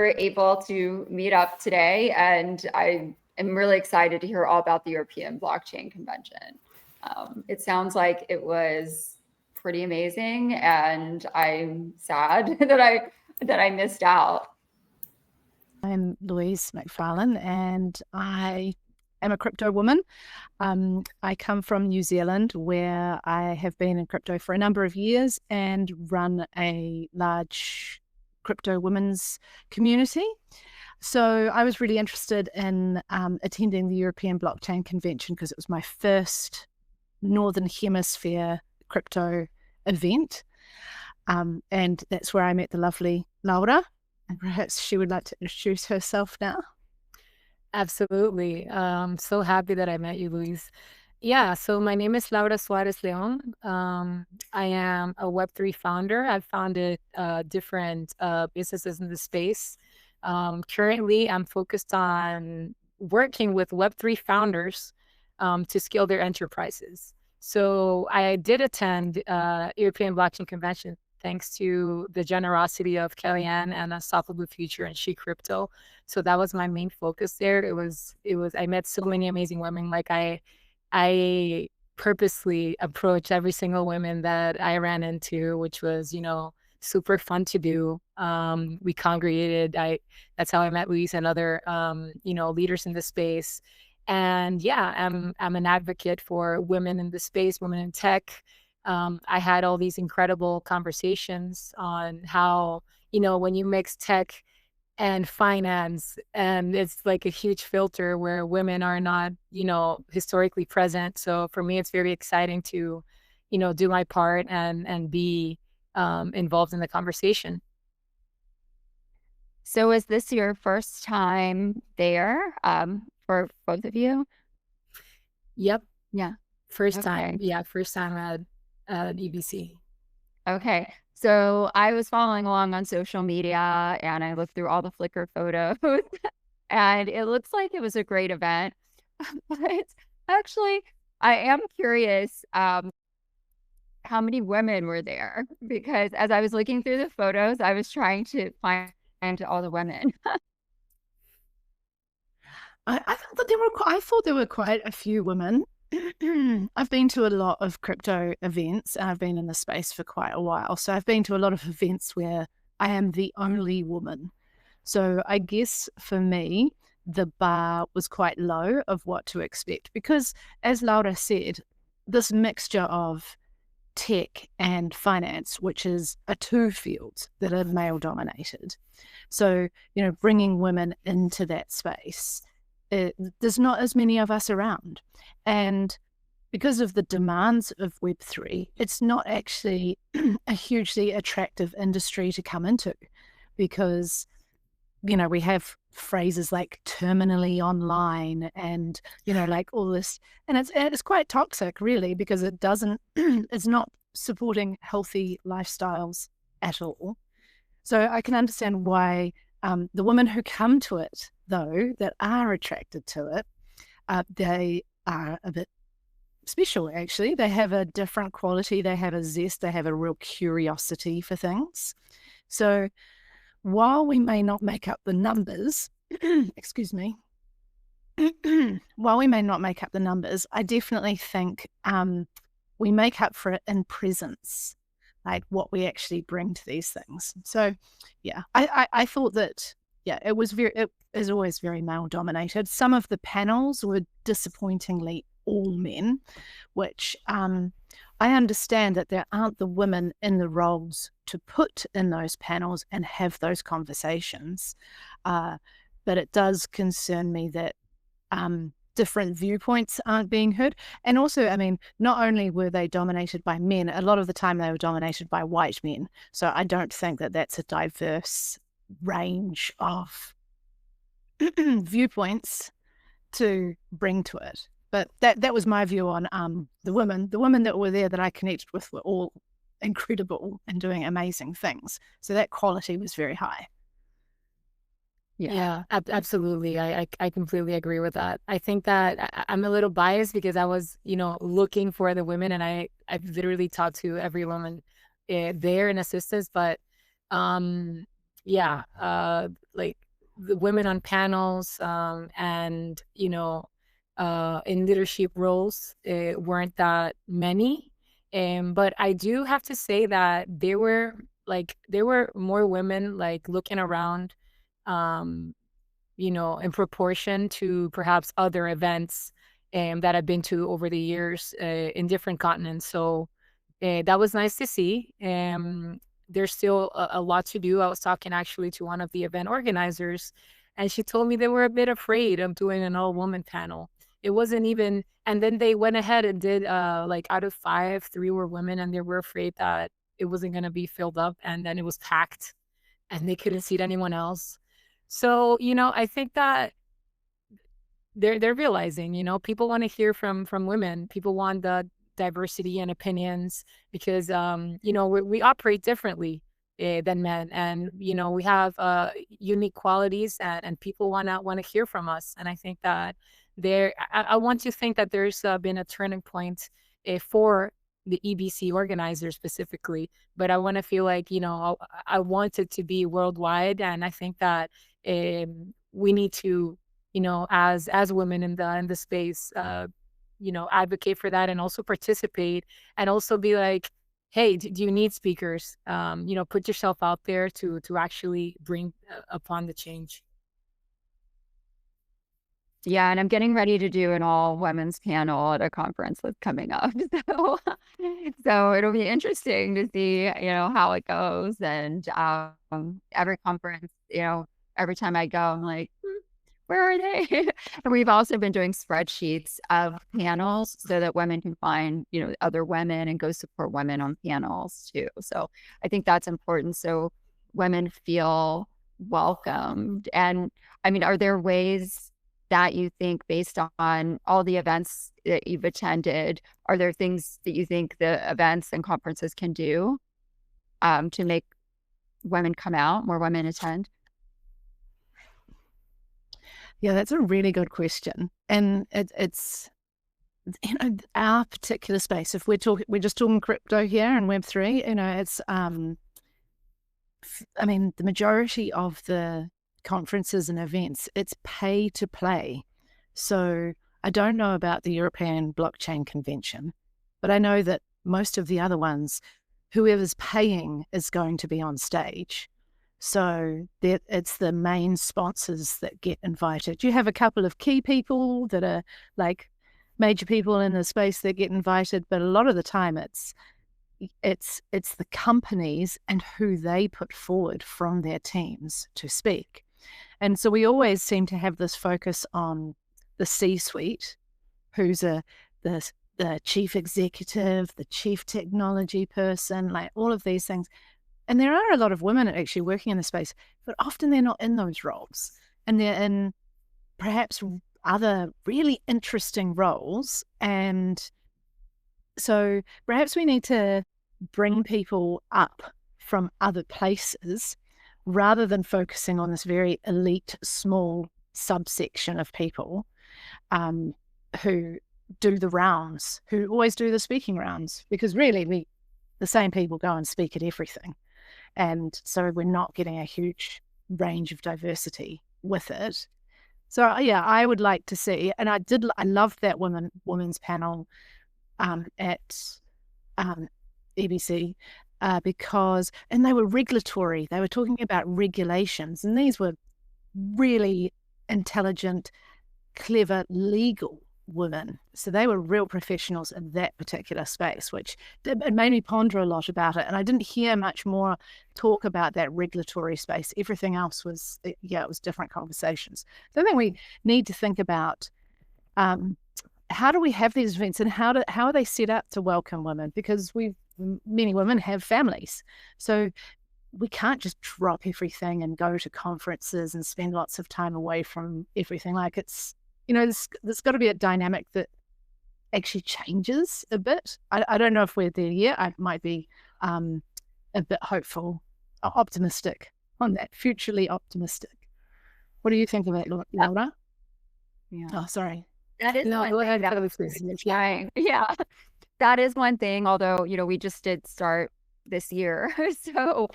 were able to meet up today, and I am really excited to hear all about the European Blockchain Convention. It sounds like it was pretty amazing, and I'm sad that I missed out. I'm Louise Macfarlane, and I am a crypto woman. I come from New Zealand, where I have been in crypto for a number of years and run a large crypto women's community. So I was really interested in attending the European Blockchain Convention because it was my first Northern Hemisphere crypto event. And that's where I met the lovely Laura. And perhaps she would like to introduce herself now. Absolutely. So happy that I met you, Louise. Yeah, so my name is Laura Suárez León. I am a Web3 founder. I've founded different businesses in the space. Currently, I'm focused on working with Web3 founders to scale their enterprises. So I did attend European Blockchain Convention thanks to the generosity of Kellyanne and Unstoppable Future and She Crypto. So that was my main focus there. I met so many amazing women. Like I purposely approached every single woman that I ran into, which was, super fun to do. We congregated. That's how I met Louise and other, leaders in the space. And yeah, I'm an advocate for women in the space, women in tech. I had all these incredible conversations on how, when you mix tech and finance, and it's like a huge filter where women are not, historically present. So for me, it's very exciting to, do my part and be involved in the conversation. So is this your first time there for both of you? Yep. Yeah. First time. Yeah. First time at EBC. Okay. So I was following along on social media and I looked through all the Flickr photos and it looks like it was a great event. But actually, I am curious how many women were there, because as I was looking through the photos, I was trying to find all the women. I thought there were quite a few women. I've been to a lot of crypto events and I've been in the space for quite a while. So I've been to a lot of events where I am the only woman. So I guess for me, the bar was quite low of what to expect because, as Laura said, this mixture of tech and finance, which is a two fields that are male dominated. So, bringing women into that space, there's not as many of us around. And because of the demands of Web3, it's not actually a hugely attractive industry to come into because, we have phrases like terminally online and, like all this. And it's quite toxic, really, because it's not supporting healthy lifestyles at all. So I can understand why the women who come to it, though, that are attracted to it, they are a bit special, actually. They have a different quality. They have a zest. They have a real curiosity for things. So while we may not make up the numbers, excuse me, while we may not make up the numbers, I definitely think we make up for it in presence, like what we actually bring to these things. So yeah, I thought that, it is always very male dominated. Some of the panels were disappointingly all men, which I understand that there aren't the women in the roles to put in those panels and have those conversations. But it does concern me that different viewpoints aren't being heard. And also, not only were they dominated by men, a lot of the time they were dominated by white men. So I don't think that that's a diverse range of viewpoints to bring to it. But that was my view on the women. The women that were there that I connected with were all incredible and doing amazing things. So that quality was very high. Yeah, absolutely. I completely agree with that. I think that I'm a little biased because I was, looking for the women and I've literally talked to every woman there in assistance. But yeah, like the women on panels, and in leadership roles, weren't that many. But I do have to say that there were more women like looking around, um, in proportion to perhaps other events that I've been to over the years in different continents. So that was nice to see. There's still a lot to do. I was talking actually to one of the event organizers, and she told me they were a bit afraid of doing an all woman panel. It wasn't even, and then they went ahead and did like out of five, three were women, and they were afraid that it wasn't going to be filled up, and then it was packed and they couldn't seat anyone else. So, I think that they're realizing, people want to hear from women. People want the diversity and opinions because we operate differently than men, and we have unique qualities, and people want to hear from us. And I think that I want to think that there's been a turning point for the EBC organizers specifically, but I want to feel like I want it to be worldwide, and I think that we need to, as women in the space, advocate for that and also participate, and also be like, hey, do you need speakers? Put yourself out there to actually bring upon the change. Yeah, and I'm getting ready to do an all women's panel at a conference that's coming up. So it'll be interesting to see, how it goes. And every conference, every time I go, I'm like, where are they? And we've also been doing spreadsheets of panels so that women can find, other women and go support women on panels too. So I think that's important. So women feel welcomed. And I mean, are there ways that you think, based on all the events that you've attended, are there things that you think the events and conferences can do to make women come out, more women attend? Yeah, that's a really good question. And it's our particular space. If we're just talking crypto here and Web3, it's the majority of the conferences and events, it's pay to play. So I don't know about the European Blockchain Convention, but I know that most of the other ones, whoever's paying is going to be on stage. So it's the main sponsors that get invited. You have a couple of key people that are like major people in the space that get invited, but a lot of the time it's the companies and who they put forward from their teams to speak. And so we always seem to have this focus on the C-suite, who's the chief executive, the chief technology person, like all of these things. And there are a lot of women actually working in the space, but often they're not in those roles. And they're in perhaps other really interesting roles. And so perhaps we need to bring people up from other places rather than focusing on this very elite, small subsection of people who do the rounds, who always do the speaking rounds, because really the same people go and speak at everything. And so we're not getting a huge range of diversity with it. So yeah, I would like to see, and I loved that women's panel at EBC because, and they were regulatory. They were talking about regulations, and these were really intelligent, clever, legal women. So they were real professionals in that particular space, which it made me ponder a lot about it. And I didn't hear much more talk about that regulatory space. Everything else was, it was different conversations. So I think we need to think about how do we have these events, and how are they set up to welcome women? Because many women have families. So we can't just drop everything and go to conferences and spend lots of time away from everything. Like it's, there's got to be a dynamic that actually changes a bit. I don't know if we're there yet. I might be a bit hopeful, optimistic on that, futurely optimistic. What do you think of it, Laura? Yeah. Oh, sorry. That is No, one go thing ahead. that was trying. Yeah, that is one thing. Although we just did start this year, so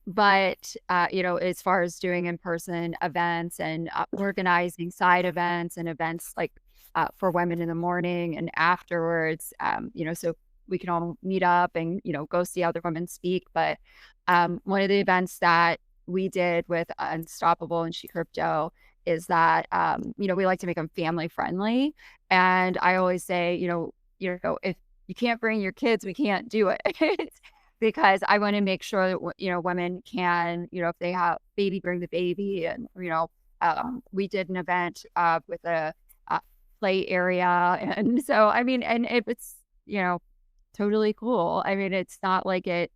But, as far as doing in-person events and organizing side events and events like for women in the morning and afterwards, so we can all meet up and, go see other women speak. But one of the events that we did with Unstoppable and She Crypto is that, we like to make them family friendly. And I always say, if you can't bring your kids, we can't do it. Because I want to make sure that, women can, if they have baby, bring the baby. And, we did an event with a play area. And so, I mean, and if it's, totally cool. I mean, it's not like it,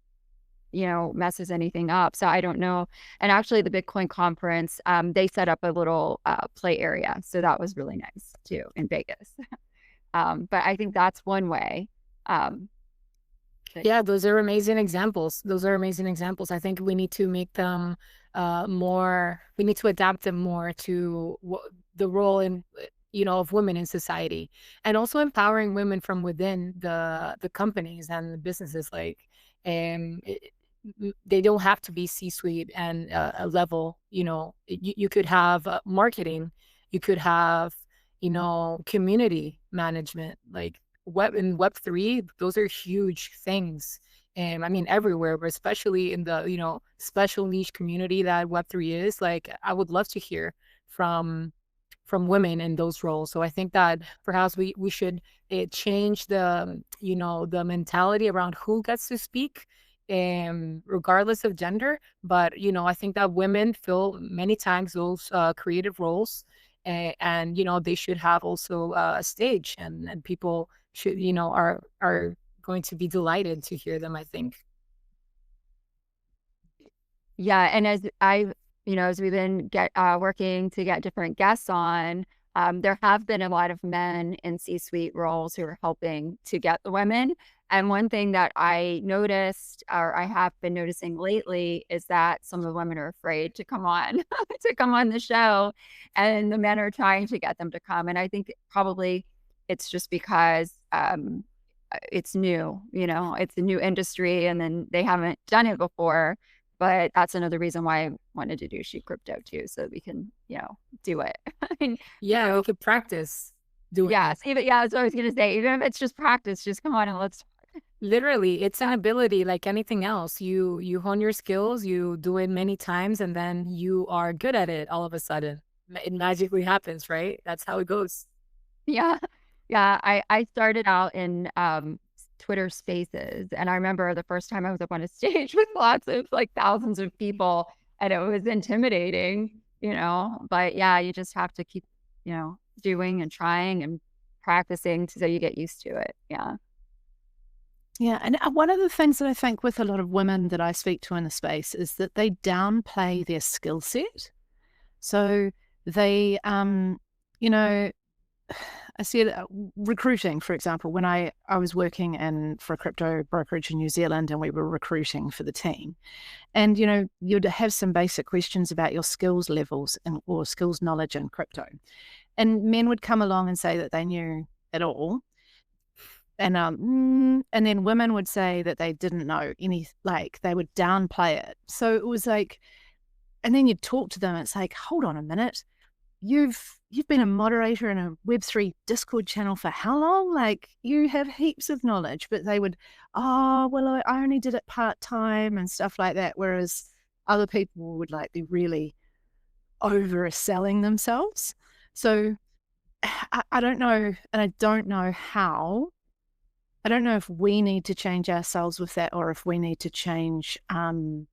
messes anything up. So I don't know. And actually the Bitcoin conference, they set up a little play area. So that was really nice too in Vegas. But I think that's one way. Yeah, those are amazing examples. Those are amazing examples. I think we need to make them more, we need to adapt them more to the role in, of women in society, and also empowering women from within the companies and the businesses. Like, they don't have to be C-suite and a level, you could have marketing, you could have, community management, like Web3, those are huge things. And I mean, everywhere, but especially in the, special niche community that Web3 is, like, I would love to hear from women in those roles. So I think that perhaps we should change the, the mentality around who gets to speak, regardless of gender. But, I think that women fill many times those creative roles, and, they should have also a stage, and people should, are going to be delighted to hear them, I think. Yeah, and as we've been working to get different guests on, there have been a lot of men in C-suite roles who are helping to get the women. And one thing that I noticed, or I have been noticing lately, is that some of the women are afraid to come on to come on the show, and the men are trying to get them to come. And I think probably it's just because it's new, it's a new industry, and then they haven't done it before. But that's another reason why I wanted to do She Crypto too, so that we can, do it. Yeah, we could practice doing Yes, even that's what I was gonna say. Even if it's just practice, just come on and let's. Literally, it's an ability like anything else. You hone your skills, you do it many times, and then you are good at it all of a sudden. It magically happens, right? That's how it goes. Yeah. Yeah, I started out in, Twitter Spaces, and I remember the first time I was up on a stage with lots of, like, thousands of people, and it was intimidating, but yeah, you just have to keep, doing and trying and practicing so you get used to it. Yeah. Yeah, and one of the things that I think with a lot of women that I speak to in the space is that they downplay their skill set. So they, you know, I see it recruiting, for example, when I was working for a crypto brokerage in New Zealand, and we were recruiting for the team. And, you'd have some basic questions about your skills levels or skills knowledge in crypto. And men would come along and say that they knew it all. And then women would say that they didn't know any, like they would downplay it. So it was like, and then you'd talk to them, it's like, hold on a minute. You've been a moderator in a Web3 Discord channel for how long? Like, you have heaps of knowledge. But they would, oh, well, I only did it part-time and stuff like that. Whereas other people would like be really overselling themselves. So I don't know, and I don't know how. I don't know if we need to change ourselves with that, or if we need to change the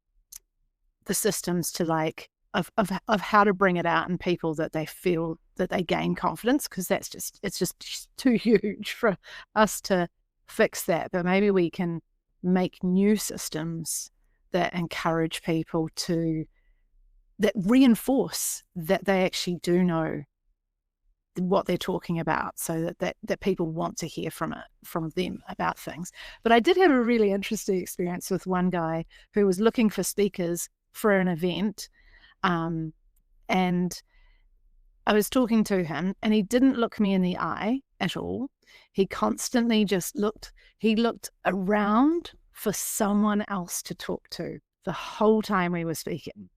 systems to like of how to bring it out in people, that they feel that they gain confidence, because it's just too huge for us to fix that. But maybe we can make new systems that encourage people that reinforce that they actually do know what they're talking about, so that people want to hear from them about things. But I did have a really interesting experience with one guy who was looking for speakers for an event, and I was talking to him, and he didn't look me in the eye at all. He constantly just looked around for someone else to talk to. the whole time we were speaking.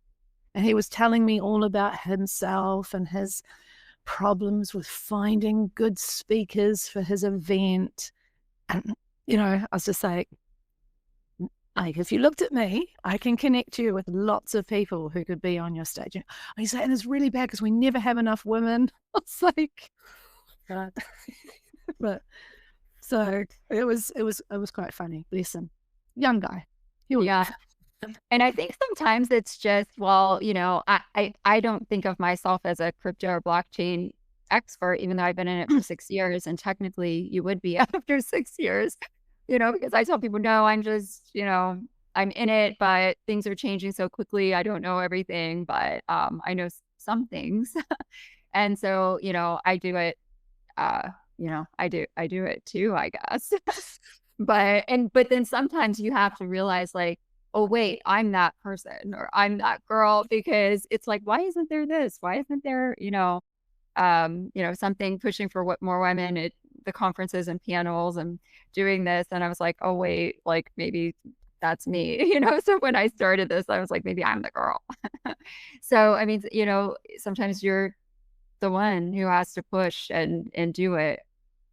And he was telling me all about himself and his problems with finding good speakers for his event. And, I was just like, if you looked at me, I can connect you with lots of people who could be on your stage. And he's like, and it's really bad because we never have enough women. I was like, God. but so it was quite funny. Bless him. Young guy. Yeah. And I think sometimes it's just, well, I don't think of myself as a crypto or blockchain expert, even though I've been in it for 6 years. And technically you would be after 6 years, because I tell people, no, I'm just, I'm in it, but things are changing so quickly. I don't know everything, but I know some things. And so, I do it, I do it too, I guess. But then sometimes you have to realize, like, oh, wait, I'm that person or I'm that girl, because it's like, why isn't there this? Why isn't there, something pushing for what more women at the conferences and panels and doing this? And I was like, oh, wait, like maybe that's me, So when I started this, I was like, maybe I'm the girl. So, I mean, sometimes you're the one who has to push and do it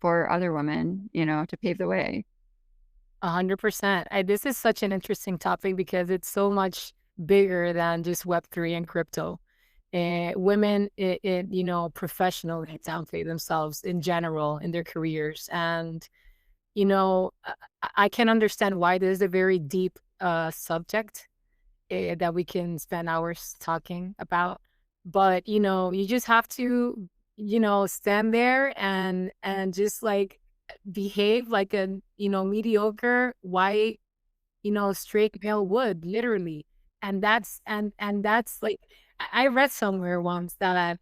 for other women, to pave the way. 100%. This is such an interesting topic because it's so much bigger than just Web3 and crypto. Women, professionally downplay themselves in general in their careers. And, I can understand why this is a very deep subject that we can spend hours talking about. But, you just have to, stand there and just like behave like a, mediocre white, straight male would, literally. And that's like, I read somewhere once that,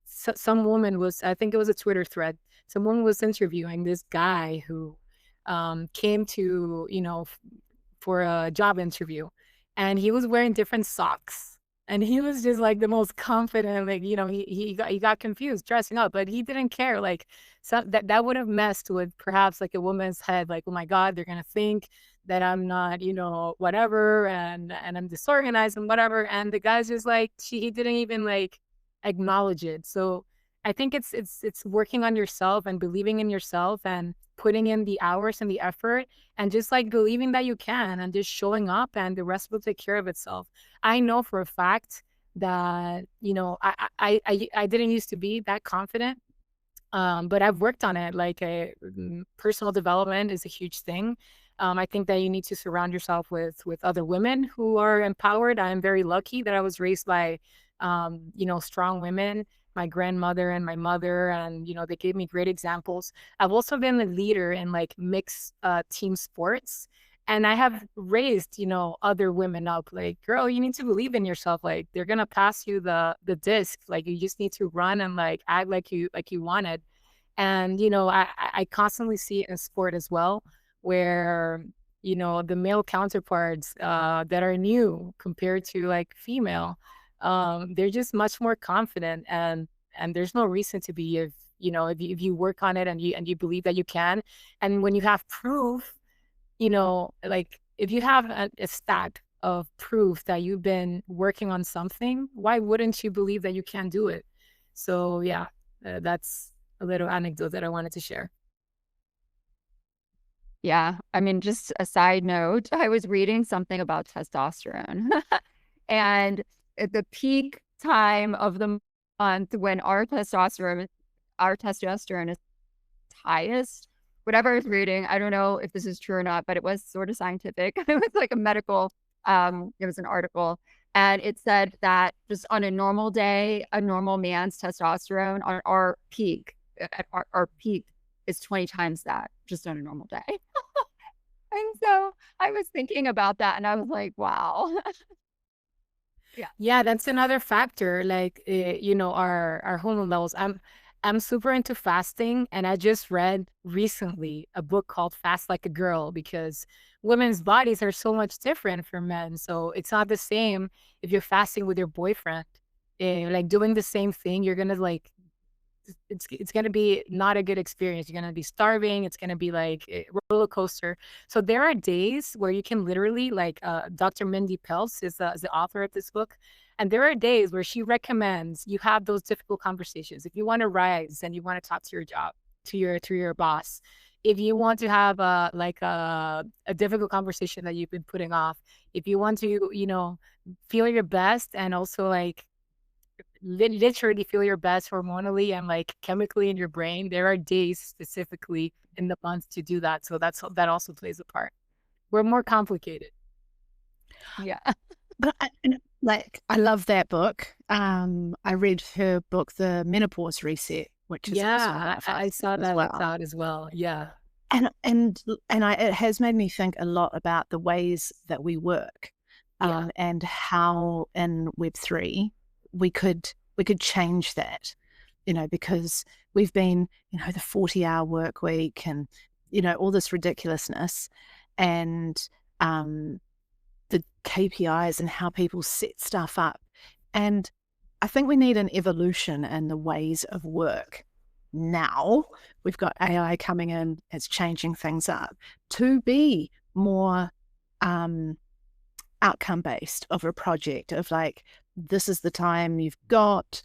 some woman was, I think it was a Twitter thread, someone was interviewing this guy who came to, for a job interview, and he was wearing different socks. And he was just like the most confident, like, he got confused dressing up, but he didn't care. Like, so that would have messed with perhaps like a woman's head, like, oh my God, they're gonna think that I'm not, whatever, and I'm disorganized and whatever. And the guy's just like, he didn't even like acknowledge it. So I think it's working on yourself and believing in yourself and putting in the hours and the effort and just like believing that you can and just showing up, and the rest will take care of itself. I know for a fact that, I didn't used to be that confident. But I've worked on it. Like, personal development is a huge thing. I think that you need to surround yourself with other women who are empowered. I'm very lucky that I was raised by, strong women, my grandmother and my mother, and, they gave me great examples. I've also been a leader in like mixed team sports. And I have raised, other women up, like, girl, you need to believe in yourself. Like, they're gonna pass you the disc. Like, you just need to run and like act like you wanted. And, I constantly see it in sport as well, where, the male counterparts that are new compared to like female, they're just much more confident, and there's no reason to be, if you work on it and you believe that you can. And when you have proof, like if you have a stack of proof that you've been working on something, why wouldn't you believe that you can do it? So yeah, that's a little anecdote that I wanted to share. Yeah. I mean, just a side note, I was reading something about testosterone and at the peak time of the month when our testosterone is highest, whatever I was reading, I don't know if this is true or not, but it was sort of scientific. It was like a medical, it was an article. And it said that just on a normal day, a normal man's testosterone on our peak, at our peak is 20 times that just on a normal day. And so I was thinking about that and I was like, wow. Yeah. Yeah, that's another factor. Like, our hormone levels. I'm super into fasting, and I just read recently a book called Fast Like a Girl, because women's bodies are so much different from men. So it's not the same if you're fasting with your boyfriend. Like, doing the same thing, you're gonna like it's going to be not a good experience. You're going to be starving. It's going to be like a roller coaster. So there are days where you can literally, like, Dr. Mindy Pelz is the author of this book. And there are days where she recommends you have those difficult conversations. If you want to rise and you want to talk to your job, to your boss, if you want to have a difficult conversation that you've been putting off, if you want to, feel your best and also like literally feel your best hormonally and like chemically in your brain, there are days specifically in the month to do that. So that also plays a part. We're more complicated. Yeah. But I love that book. I read her book, The Menopause Reset, which is Yeah, I saw that well. it's out as well. Yeah. And it has made me think a lot about the ways that we work, and how in Web3 we could change that, because we've been, the 40-hour work week and, all this ridiculousness, and the KPIs and how people set stuff up. And I think we need an evolution in the ways of work. Now we've got AI coming in, it's changing things up to be more outcome based of a project, of like, this is the time you've got,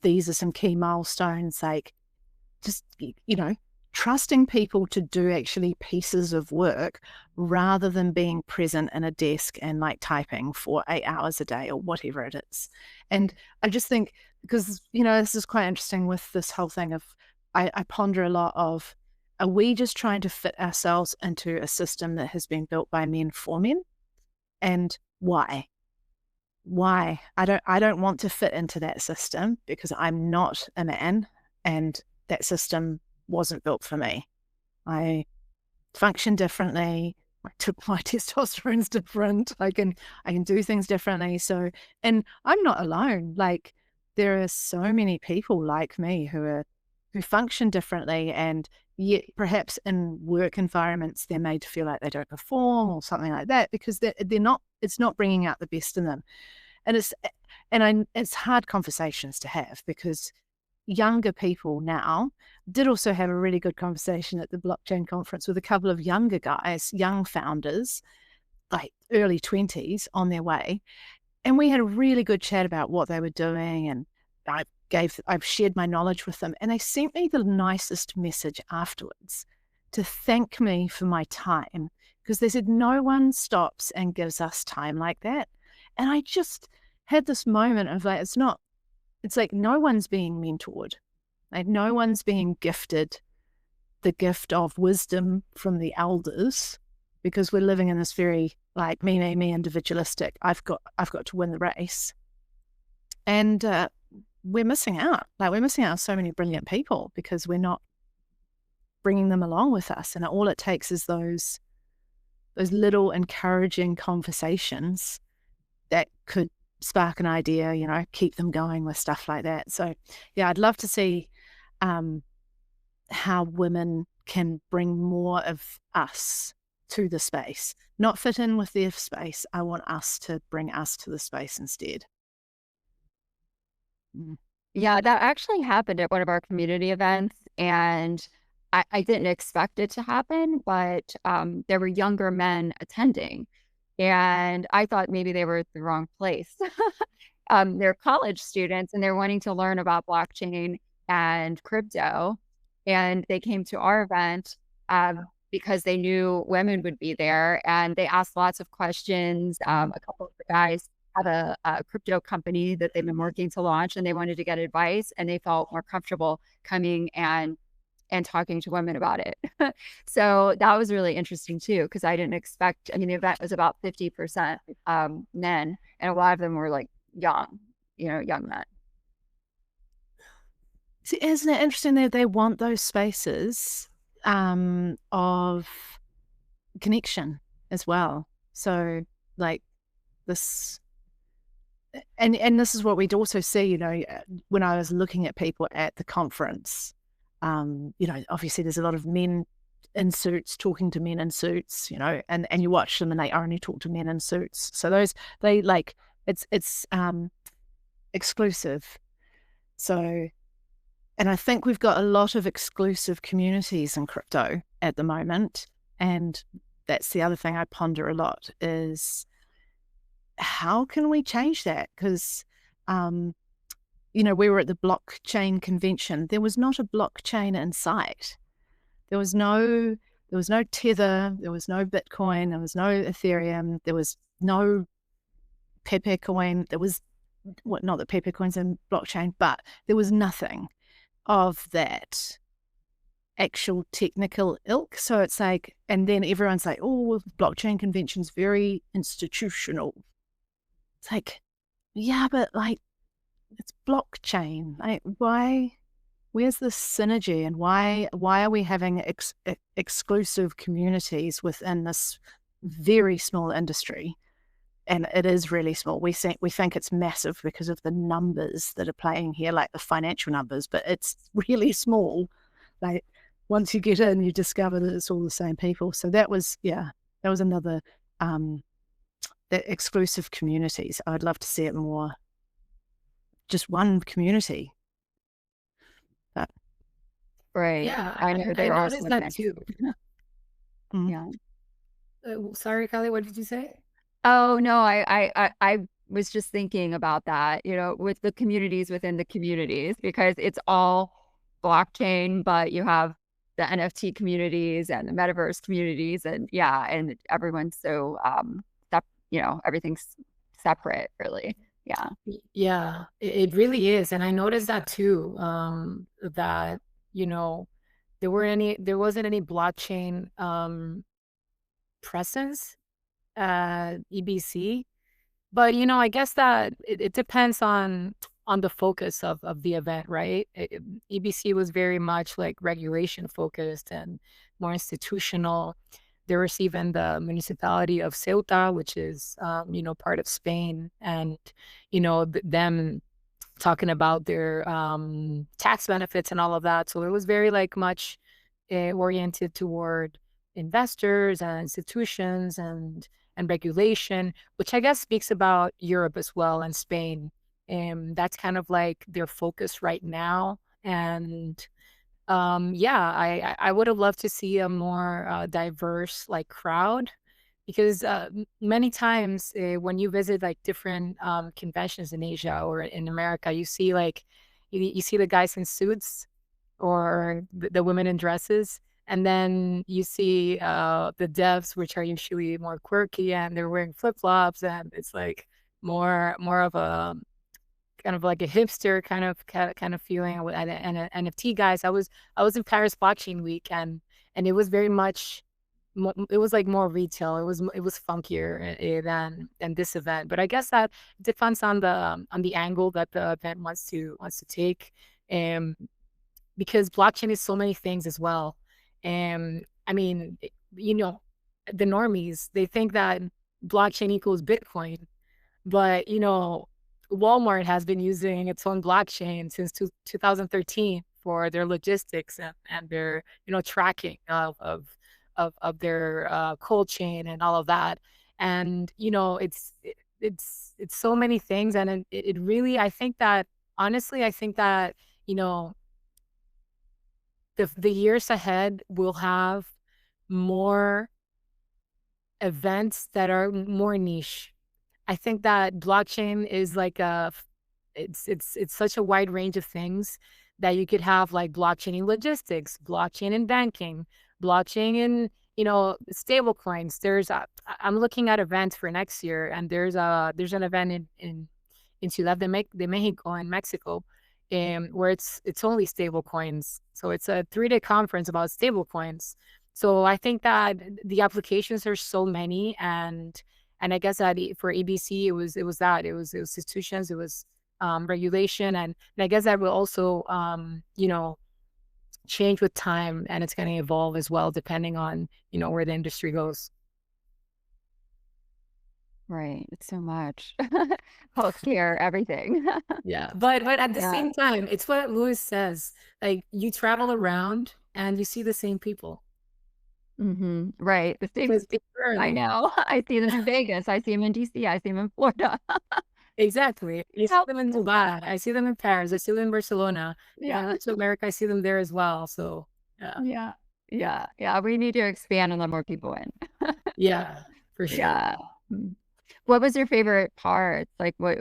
these are some key milestones, like just, trusting people to do actually pieces of work rather than being present in a desk and like typing for 8 hours a day or whatever it is. And I just think, because, this is quite interesting with this whole thing of, I ponder a lot of, are we just trying to fit ourselves into a system that has been built by men for men? And why? I don't want to fit into that system because I'm not a man, and that system wasn't built for me. I function differently. My testosterone's different. I can do things differently. So, and I'm not alone. Like, there are so many people like me who function differently, and yet perhaps in work environments they're made to feel like they don't perform or something like that because they're not. It's not bringing out the best in them, and it's hard conversations to have, because younger people now did also have a really good conversation at the blockchain conference with a couple of younger guys, young founders, like early 20s on their way. And we had a really good chat about what they were doing. And I've shared my knowledge with them. And they sent me the nicest message afterwards to thank me for my time, because they said, no one stops and gives us time like that. And I just had this moment of like, it's like no one's being mentored. Like, no one's being gifted the gift of wisdom from the elders, because we're living in this very like me individualistic. I've got to win the race, and we're missing out. Like, we're missing out on so many brilliant people because we're not bringing them along with us. And all it takes is those little encouraging conversations that could spark an idea, keep them going with stuff like that. So yeah, I'd love to see how women can bring more of us to the space, not fit in with their space. I want us to bring us to the space instead. Yeah, that actually happened at one of our community events, and I didn't expect it to happen, but there were younger men attending, and I thought maybe they were at the wrong place. They're college students, and they're wanting to learn about blockchain and crypto, and they came to our event because they knew women would be there, and they asked lots of questions. A couple of the guys have a crypto company that they've been working to launch, and they wanted to get advice, and they felt more comfortable coming and talking to women about it. So that was really interesting too, because I didn't expect, the event was about 50% men, and a lot of them were like young men. See, isn't it interesting that they want those spaces of connection as well? So like this, and this is what we'd also see, when I was looking at people at the conference, obviously there's a lot of men in suits talking to men in suits, and you watch them and they only talk to men in suits. So they like, it's exclusive. So And I think we've got a lot of exclusive communities in crypto at the moment. And that's the other thing I ponder a lot is how can we change that? Because, we were at the blockchain convention. There was not a blockchain in sight. There was no Tether, there was no Bitcoin, there was no Ethereum, there was no Pepe coin. There was not that Pepe coin's in blockchain, but there was nothing of that actual technical ilk. So it's like, and then everyone's like, oh, blockchain convention's very institutional. It's like, yeah, but like it's blockchain. Like why? Where's the synergy, and why are we having exclusive communities within this very small industry? And it is really small. We think it's massive because of the numbers that are playing here, like the financial numbers, but it's really small. Like once you get in, you discover that it's all the same people. So that was another that exclusive communities. I'd love to see it more, just one community. But Right. Yeah, I know I there are noticed some that things. too. Yeah. Sorry, Kelly, what did you say? Oh no, I was just thinking about that, with the communities within the communities, because it's all blockchain, but you have the NFT communities and the metaverse communities, and yeah, and everyone's so everything's separate, really. Yeah. Yeah, it really is. And I noticed that too, that, there wasn't any blockchain presence at EBC. But I guess that it depends on the focus of the event, right? EBC was very much like regulation focused and more institutional. There was even the municipality of Ceuta, which is part of Spain, and them talking about their tax benefits and all of that. So it was very like much oriented toward investors and institutions and regulation, which I guess speaks about Europe as well and Spain. And that's kind of like their focus right now. And yeah, I would have loved to see a more diverse like crowd because many times when you visit like different conventions in Asia or in America, you see like you see the guys in suits or the women in dresses. And then you see the devs, which are usually more quirky and they're wearing flip flops, and it's like more of a kind of like a hipster kind of feeling. And NFT guys, I was in Paris Blockchain Week, and it was very much it was like more retail. It was funkier than this event. But I guess that depends on the angle that the event wants to take. Um, because blockchain is so many things as well. And I mean, the normies, they think that blockchain equals Bitcoin, but Walmart has been using its own blockchain since 2013 for their logistics and their tracking of their cold chain and all of that. And it's so many things, and it really, I think that honestly, I think that you know the years ahead will have more events that are more niche. I think that blockchain is like it's such a wide range of things that you could have like blockchain in logistics, blockchain in banking, blockchain in stable coins. I'm looking at events for next year, and there's an event in Ciudad de Mexico in Mexico, where it's only stable coins. So it's a 3-day conference about stable coins. So I think that the applications are so many, and I guess that for EBC it was institutions, it was regulation, and I guess that will also change with time, and it's going to evolve as well depending on where the industry goes. Right. It's so much. Healthcare, everything. Yeah, but at the Yeah. same time, it's what Louise says. Like you travel around and you see the same people. Right. The same. Because I know. I see them in Vegas. I see them in DC. I see them in Florida. Exactly. You see How them in Dubai. I see them in Paris. I see them in Barcelona. Yeah. To America, I see them there as well. So yeah, Yeah. Yeah. Yeah. We need to expand and let more people in. yeah, for sure. Yeah. Mm. What was your favorite part? Like what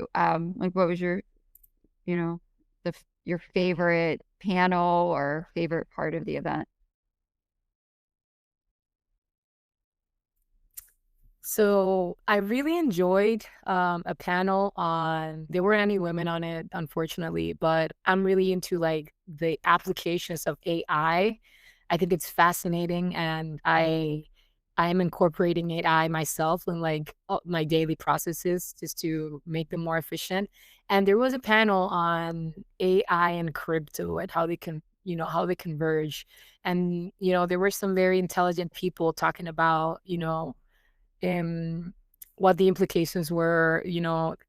was you know, your favorite panel or favorite part of the event? So I really enjoyed a panel on, there weren't any women on it, unfortunately, but I'm really into like the applications of AI. I think it's fascinating, and I am incorporating AI myself in like my daily processes just to make them more efficient. And there was a panel on AI and crypto and how they can, how they converge. And, there were some very intelligent people talking about, um, what the implications were,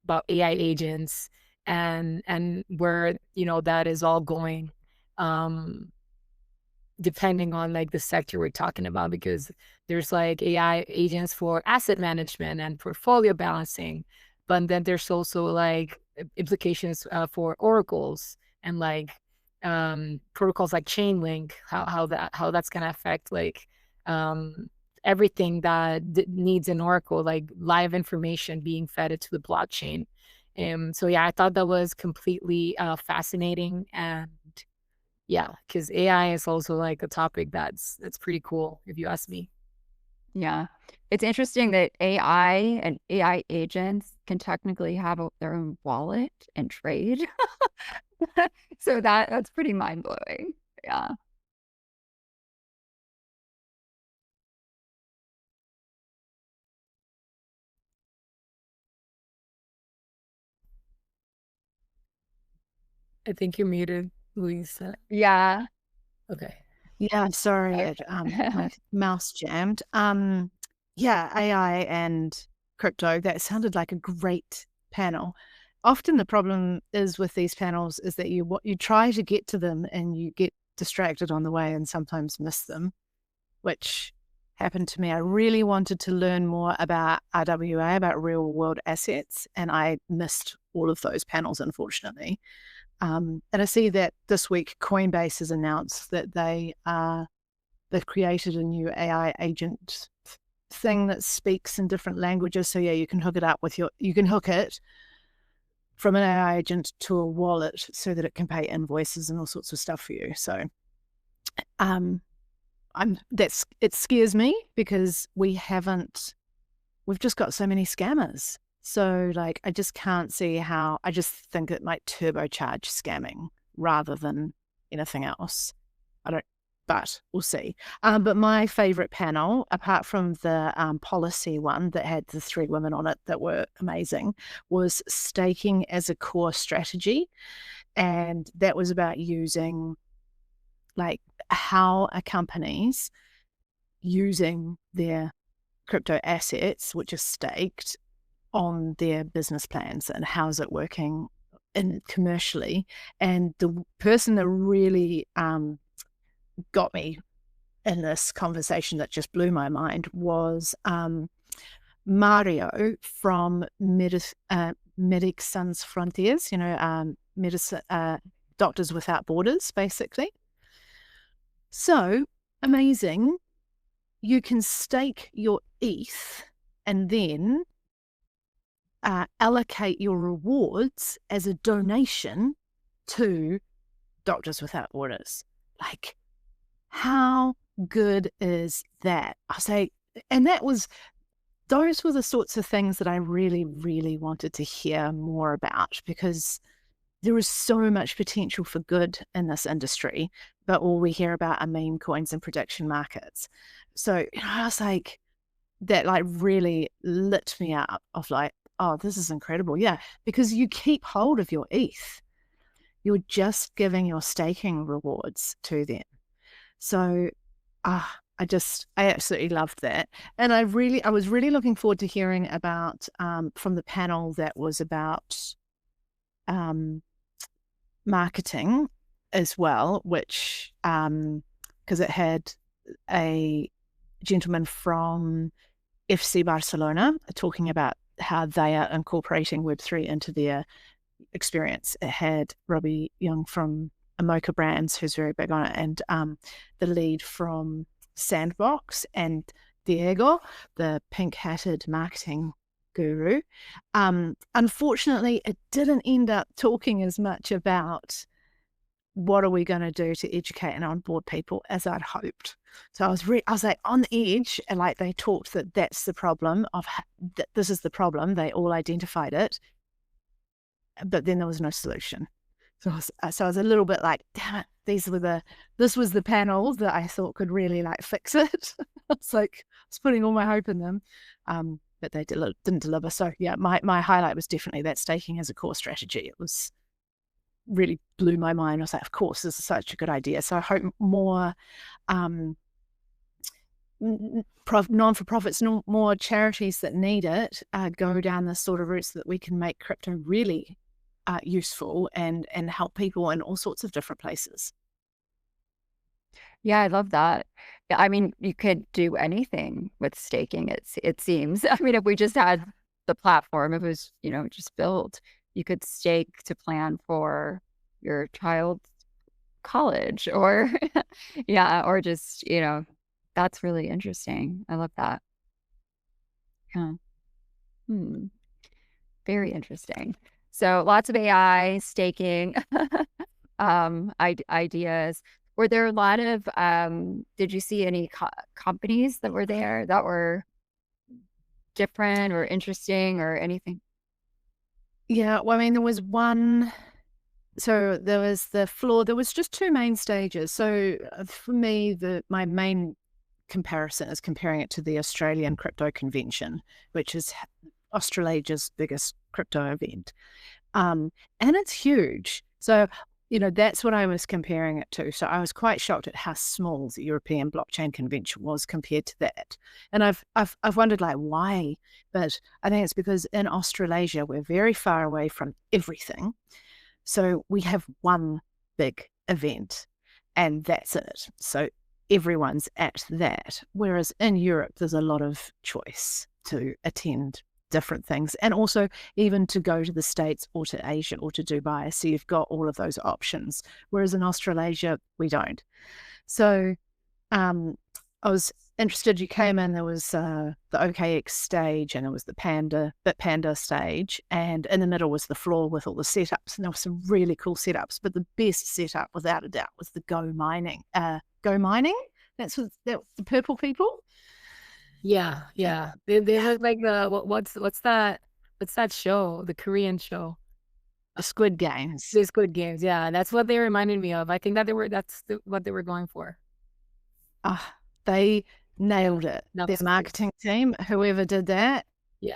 about AI agents, and where, that is all going, um, depending on like the sector we're talking about, because there's like AI agents for asset management and portfolio balancing, but then there's also like implications for oracles and like protocols like Chainlink, how that's going to affect like um everything that needs an oracle, like live information being fed into the blockchain. So yeah, I thought that was completely fascinating. And yeah, because AI is also like a topic that's pretty cool, if you ask me. Yeah. It's interesting that AI and AI agents can technically have their own wallet and trade. So that's pretty mind blowing. Yeah. I think you're muted, Louise. Yeah. Okay. Yeah, sorry, Okay. my mouse jammed. Yeah, AI and crypto, that sounded like a great panel. Often the problem is with these panels is that you try to get to them and you get distracted on the way and sometimes miss them, which happened to me. I really wanted to learn more about RWA, about real world assets, and I missed all of those panels, unfortunately. And I see that this week Coinbase has announced that they've created a new AI agent thing that speaks in different languages. So yeah, you can hook it from an AI agent to a wallet so that it can pay invoices and all sorts of stuff for you. So um, it scares me because we've just got so many scammers. So like I just can't see how. I just think it might turbocharge scamming rather than anything else. I don't, but we'll see. But my favorite panel, apart from the policy one that had the 3 women on it that were amazing, was staking as a core strategy. And that was about using like how are companies using their crypto assets, which are staked, on their business plans and how's it working in commercially. And the person that really got me in this conversation that just blew my mind was Mario from Medics Sans Frontiers, Doctors Without Borders, basically. So amazing. You can stake your ETH and then allocate your rewards as a donation to Doctors Without Borders. Like, how good is that? I say, and those were the sorts of things that I really, really wanted to hear more about, because there is so much potential for good in this industry, but all we hear about are meme coins and prediction markets. So, I was like, that like really lit me up of like, oh, this is incredible. Yeah, because you keep hold of your ETH. You're just giving your staking rewards to them. So I absolutely loved that. And I was really looking forward to hearing about from the panel that was about marketing as well, which because it had a gentleman from FC Barcelona talking about how they are incorporating Web3 into their experience. It had Robbie Young from Amoka Brands, who's very big on it, and the lead from Sandbox, and Diego, the pink-hatted marketing guru. Unfortunately, it didn't end up talking as much about what are we going to do to educate and onboard people as I'd hoped. So I was like on the edge, and like they talked that that's the problem of that this is the problem. They all identified it, but then there was no solution. So I was a little bit like, damn it, this was the panel that I thought could really like fix it. I was putting all my hope in them, but they didn't deliver. So yeah, my highlight was definitely that staking as a core strategy. It was really blew my mind. I was like, of course, this is such a good idea. So I hope more non-for-profits, more charities that need it go down this sort of route so that we can make crypto really useful and help people in all sorts of different places. Yeah, I love that. Yeah, I mean, you could do anything with staking, it seems. I mean, if we just had the platform, if it was, just built, you could stake to plan for your child's college or yeah, or just, that's really interesting. I love that. Yeah. Very interesting. So lots of AI, staking, ideas. Were there a lot of, did you see any companies that were there that were different or interesting or anything? Yeah, well, I mean, there was one. So there was the floor. There was just two main stages. So for me, my main comparison is comparing it to the Australian Crypto Convention, which is Australasia's biggest crypto event. And it's huge. So, that's what I was comparing it to. So I was quite shocked at how small the European Blockchain Convention was compared to that. And I've wondered like why, but I think it's because in Australasia, we're very far away from everything. So we have one big event and that's it. So everyone's at that. Whereas in Europe, there's a lot of choice to attend different things, and also even to go to the States or to Asia or to Dubai. So you've got all of those options. Whereas in Australasia, we don't. So I was interested. You came in, there was the OKX stage, and there was the Bitpanda stage, and in the middle was the floor with all the setups, and there were some really cool setups. But the best setup, without a doubt, was the Go Mining. That's the purple people. Yeah. They have like what's that show? The Korean show. The Squid Games. The Squid Games, yeah. That's what they reminded me of. I think that what they were going for. They nailed it. Their marketing team, whoever did that,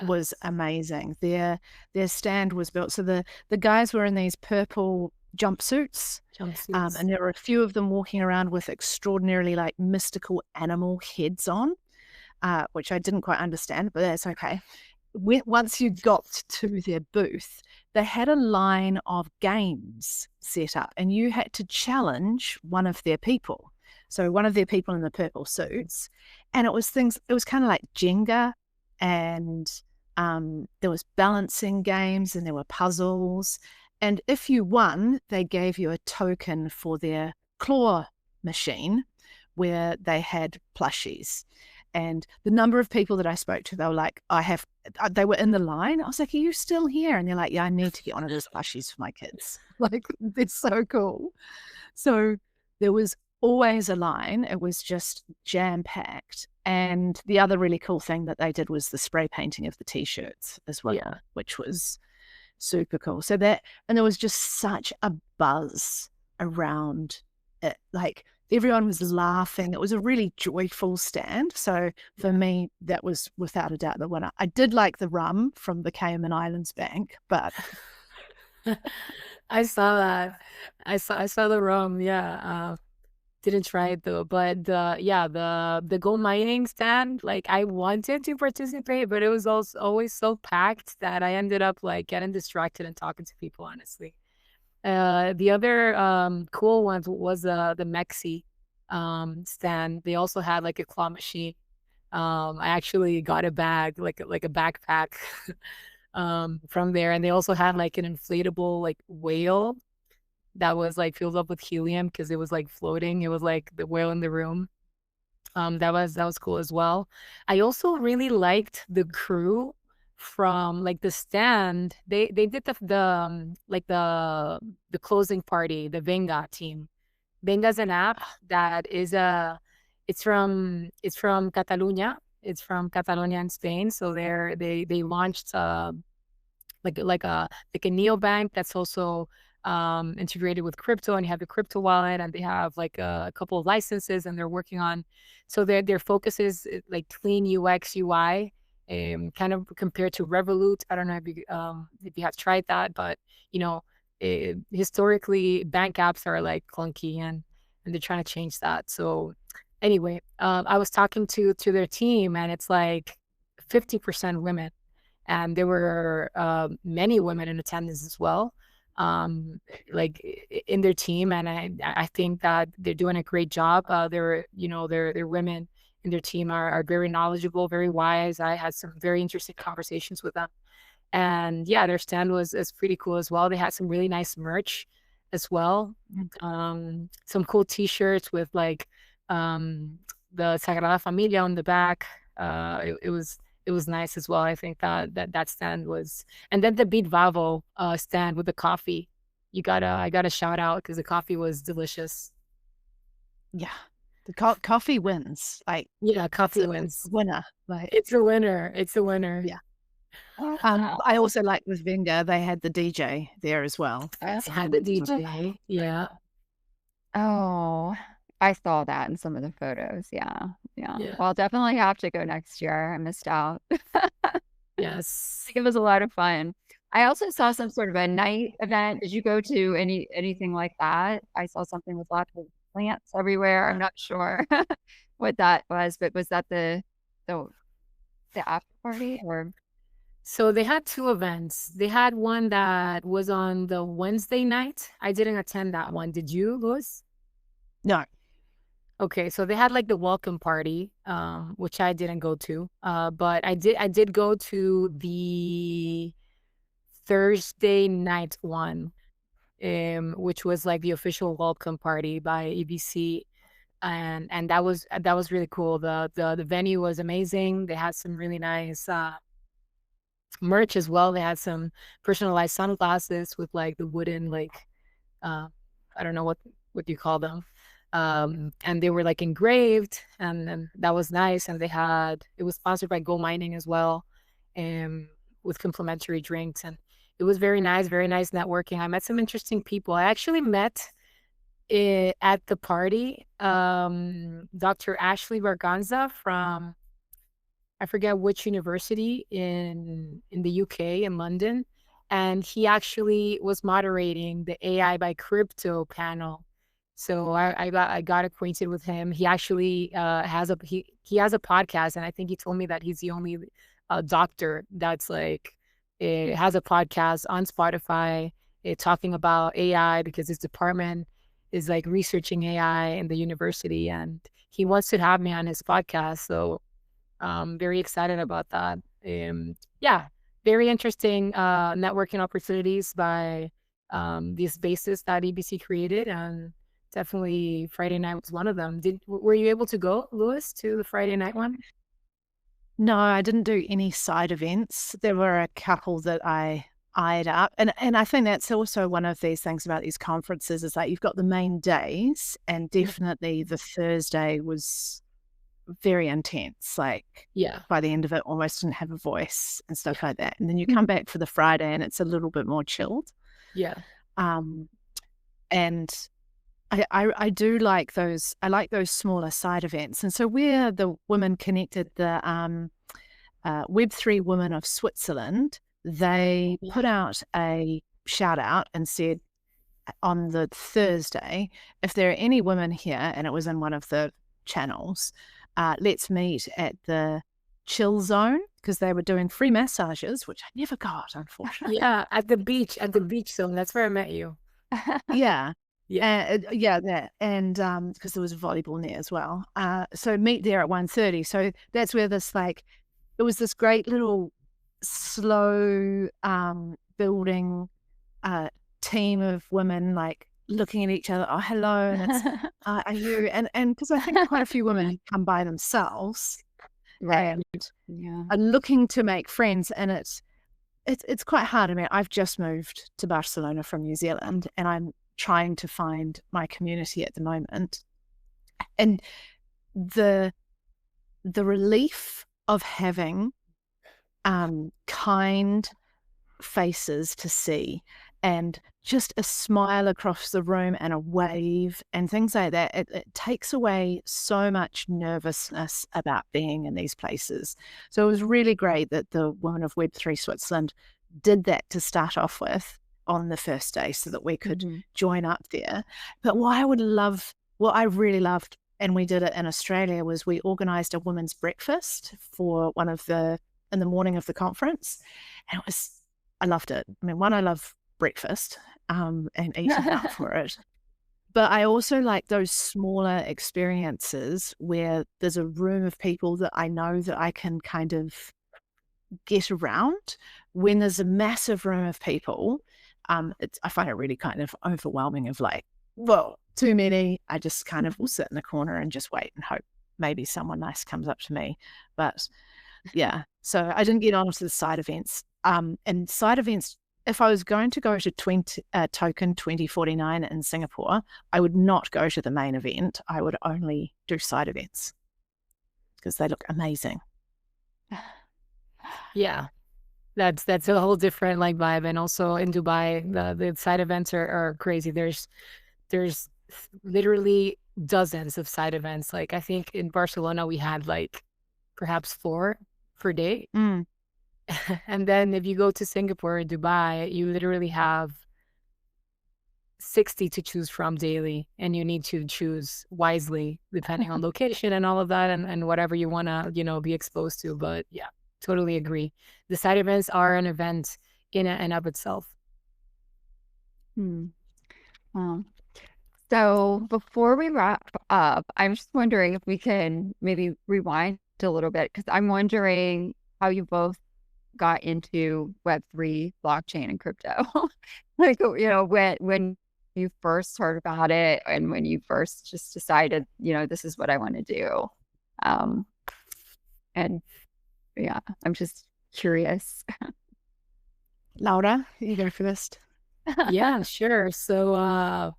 was amazing. Their stand was built. So the guys were in these purple jumpsuits. And there were a few of them walking around with extraordinarily like mystical animal heads on. Which I didn't quite understand, but that's okay. Once you got to their booth, they had a line of games set up, and you had to challenge one of their people. So one of their people in the purple suits, and it was kind of like Jenga, and there was balancing games, and there were puzzles. And if you won, they gave you a token for their claw machine where they had plushies. And the number of people that I spoke to, they were like, they were in the line. I was like, are you still here? And they're like, yeah, I need to get one of those plushies for my kids. Like, it's so cool. So there was always a line. It was just jam-packed. And the other really cool thing that they did was the spray painting of the T-shirts as well, which was super cool. So and there was just such a buzz around it. Like, everyone was laughing. It was a really joyful stand. So for me, that was without a doubt the winner. I did like the rum from the Cayman Islands Bank, but I saw that. I saw the rum. Yeah. Didn't try it though. But the Go Mining stand, like I wanted to participate, but it was also always so packed that I ended up like getting distracted and talking to people, honestly. The other cool one was the Mexi stand. They also had like a claw machine. I actually got a bag, like a backpack, from there. And they also had like an inflatable like whale that was like filled up with helium because it was like floating. It was like the whale in the room. That was cool as well. I also really liked the crew from like the stand. They did like the closing party, the Venga team. Venga is an app that is it's from Catalonia. It's from Catalonia in Spain. So they launched like a neobank that's also integrated with crypto, and you have the crypto wallet, and they have like a couple of licenses, and they're working on. So their focus is like clean UX UI, kind of compared to Revolut. I don't know if you have tried that, but you know, historically bank apps are like clunky, and they're trying to change that. So anyway, I was talking to their team, and it's like 50% women, and there were many women in attendance as well, like in their team, and I think that they're doing a great job. Their women in their team are very knowledgeable, very wise. I had some very interesting conversations with them, and yeah, their stand is pretty cool as well. They had some really nice merch as well, some cool T-shirts with like the Sagrada Familia on the back. It was nice as well. I think that stand was, and then the Beat Vavo stand with the coffee. I gotta shout out because the coffee was delicious. Yeah. The coffee wins. Like, Yeah, it's coffee a wins. winner. Like, It's a winner. It's a winner. yeah. I also like with Venga, they had the DJ there as well. It's had the DJ. Yeah. Oh, I saw that in some of the photos. Yeah. Yeah. Yeah. Well, I'll definitely have to go next year. I missed out. Yes. It was a lot of fun. I also saw some sort of a night event. Did you go to anything like that? I saw something with lots of plants everywhere. I'm not sure what that was, but was that the the after party or? So they had two events. They had one that was on the Wednesday night. I didn't attend that one. Did you, Louis? No. Okay, so they had like the welcome party, which I didn't go to. But I did go to the Thursday night one, which was like the official welcome party by EBC. And that was really cool. The venue was amazing. They had some really nice merch as well. They had some personalized sunglasses with like the wooden like uh I don't know what you call them. And they were like engraved, and that was nice. And it was sponsored by Go Mining as well, with complimentary drinks, and it was very nice networking. I met some interesting people. I actually met at the party Dr. Ashley Barganza from, I forget which university in the UK in London, and he actually was moderating the AI by Crypto panel. So I got acquainted with him. He actually he has a podcast, and I think he told me that he's the only doctor that's like has a podcast on Spotify talking about AI, because his department is like researching AI in the university, and he wants to have me on his podcast. So very excited about that. Yeah, very interesting networking opportunities by these spaces that EBC created, and definitely Friday night was one of them. Were you able to go, Louis, to the Friday night one? No, I didn't do any side events. There were a couple that I eyed up. And I think that's also one of these things about these conferences is like you've got the main days, and definitely the Thursday was very intense. Like, Yeah. by the end of it, almost didn't have a voice and stuff like that. And then you come back for the Friday and it's a little bit more chilled. Yeah. And I do like those. I like those smaller side events. And so where the women connected, the Web3 Women of Switzerland, they put out a shout out and said on the Thursday, if there are any women here, and it was in one of the channels, let's meet at the chill zone, because they were doing free massages, which I never got, unfortunately. Yeah, at the beach zone. That's where I met you. Yeah. Yeah. Yeah, that. And because there was a volleyball net as well. So meet there at 1:30. So that's where this it was this great little slow building team of women looking at each other. Oh, hello, and it's are you? And because I think quite a few women had come by themselves Right. and Yeah. are looking to make friends, and it's quite hard. I mean, I've just moved to Barcelona from New Zealand, and I'm trying to find my community at the moment. And the relief of having kind faces to see and just a smile across the room and a wave and things like that, it takes away so much nervousness about being in these places. So it was really great that the women of Web3 Switzerland did that to start off with on the first day so that we could join up there. But what I really loved, and we did it in Australia, was we organised a women's breakfast for in the morning of the conference. And I loved it. I mean, I love breakfast and eating out for it. But I also like those smaller experiences where there's a room of people that I know that I can kind of get around. When there's a massive room of people, I find it really kind of overwhelming of well, too many. I just kind of will sit in the corner and just wait and hope maybe someone nice comes up to me. But yeah, so I didn't get onto the side events. And side events, if I was going to go to Token 2049 in Singapore, I would not go to the main event. I would only do side events because they look amazing. Yeah. That's a whole different vibe. And also in Dubai, the side events are crazy. There's literally dozens of side events. I think in Barcelona we had perhaps 4 per day. And then if you go to Singapore or Dubai, you literally have 60 to choose from daily, and you need to choose wisely depending on location and all of that and whatever you want to, be exposed to. But yeah, totally agree. The side events are an event in and of itself. So before we wrap up, I'm just wondering if we can maybe rewind a little bit, because I'm wondering how you both got into Web3, blockchain, and crypto. When you first heard about it and when you first just decided, this is what I want to do. And yeah, I'm just curious. Laura, you go first. Yeah, sure. So,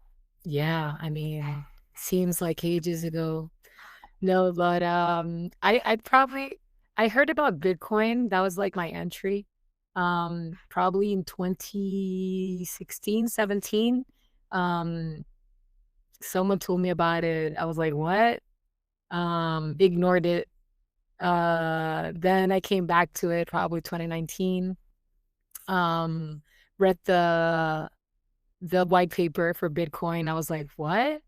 yeah, I mean, seems like ages ago. No, but I heard about Bitcoin. That was my entry. Probably in 2016, 17. Someone told me about it. I was like, what? Ignored it. Then I came back to it probably 2019. Read the white paper for Bitcoin. I was like, what?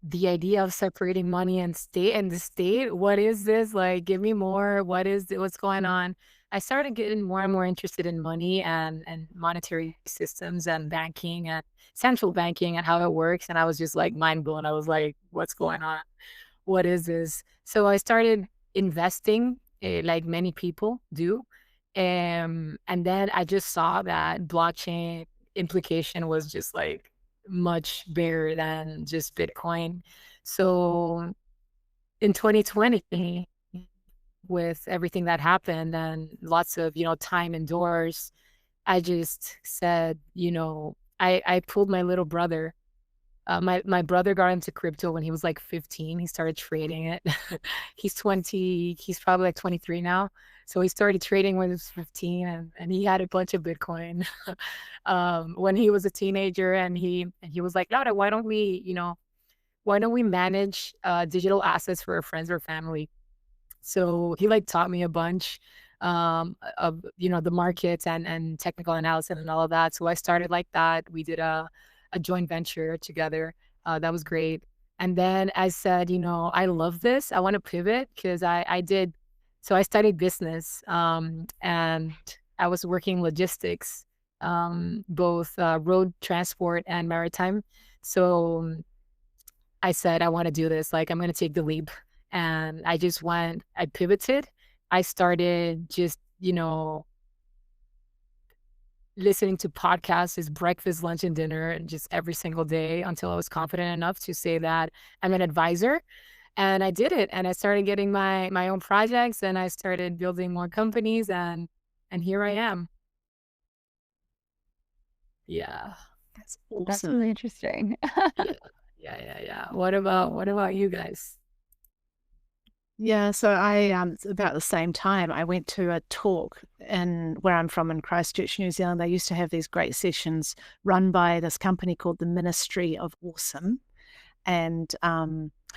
The idea of separating money and the state, what is this? Give me more. What's going on? I started getting more and more interested in money and monetary systems and banking and central banking and how it works. And I was just mind blown. I was like, what's going on? What is this? So I started investing like many people do. And then I just saw that blockchain implication was just much bigger than just Bitcoin. So in 2020, with everything that happened and lots of, time indoors, I just said, I pulled my little brother. My brother got into crypto when he was 15. He started trading it. He's 20. He's probably 23 now. So he started trading when he was 15, and he had a bunch of Bitcoin when he was a teenager. And he was like, Laura, why don't we manage digital assets for our friends or family? So he taught me a bunch of the markets and technical analysis and all of that. So I started like that. We did a joint venture together. That was great. And then I said, I love this. I want to pivot because I studied business and I was working logistics, both road transport and maritime. So I said, I want to do this. Like, I'm going to take the leap. And I just went, I pivoted. I started just, listening to podcasts is breakfast, lunch, and dinner, and just every single day until I was confident enough to say that I'm an advisor. And I did it. And I started getting my own projects, and I started building more companies, and here I am. Yeah. That's That's awesome. really interesting. Yeah. What about you guys? Yeah, so it's about the same time, I went to a talk in where I'm from in Christchurch, New Zealand. They used to have these great sessions run by this company called the Ministry of Awesome, and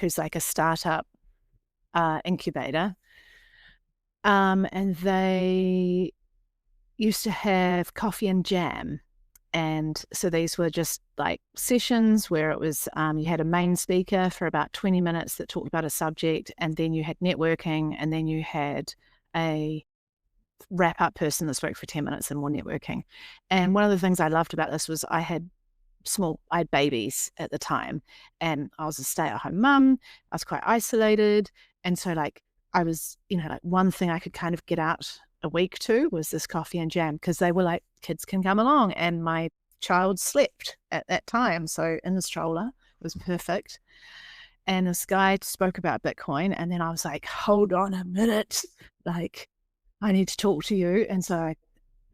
who's like a startup incubator. And they used to have coffee and jam. And so these were just like sessions where it was, you had a main speaker for about 20 minutes that talked about a subject, and then you had networking, and then you had a wrap up person that spoke for 10 minutes and more networking. And one of the things I loved about this was I had babies at the time, and I was a stay at home mum. I was quite isolated. And so like I was, like one thing I could kind of get out a week to was this coffee and jam, because they were like, kids can come along. And my child slept at that time. So in the stroller, it was perfect. And this guy spoke about Bitcoin. And then I was like, hold on a minute. Like, I need to talk to you. And so I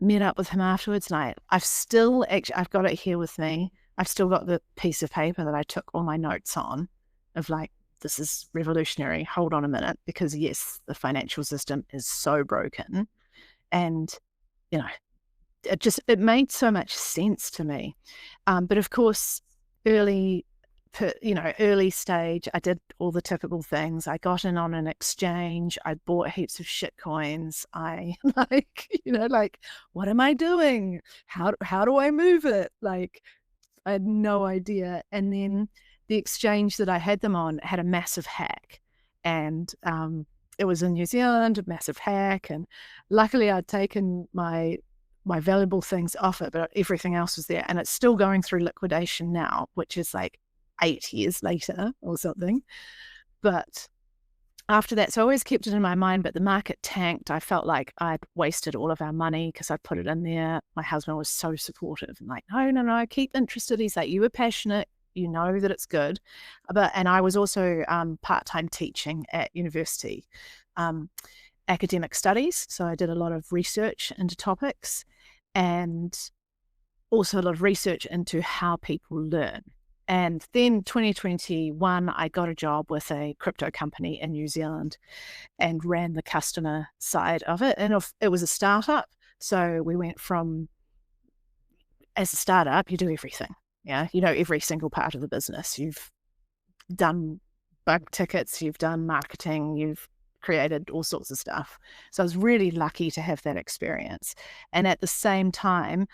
met up with him afterwards, and I've got it here with me. I've still got the piece of paper that I took all my notes on of like, this is revolutionary. Hold on a minute, because yes, the financial system is so broken. And, you know, it made so much sense to me. But of course, early stage, I did all the typical things. I got in on an exchange. I bought heaps of shit coins. I like, what am I doing? How do I move it? Like, I had no idea. And then the exchange that I had them on had a massive hack. And it was in New Zealand, a massive hack. And luckily I'd taken my valuable things off it, but everything else was there. And it's still going through liquidation now, which is like 8 years later or something. But after that, so I always kept it in my mind, but the market tanked. I felt like I'd wasted all of our money because I put it in there. My husband was so supportive and like, no, keep interested. He's like, you were passionate, you know that it's good. And I was also part-time teaching at university, academic studies. So I did a lot of research into topics, and also a lot of research into how people learn. And then 2021, I got a job with a crypto company in New Zealand and ran the customer side of it. And it was a startup. So we went from, as a startup, you do everything. Yeah. You know, every single part of the business. You've done bug tickets, you've done marketing, you've created all sorts of stuff. So I was really lucky to have that experience. And at the same time,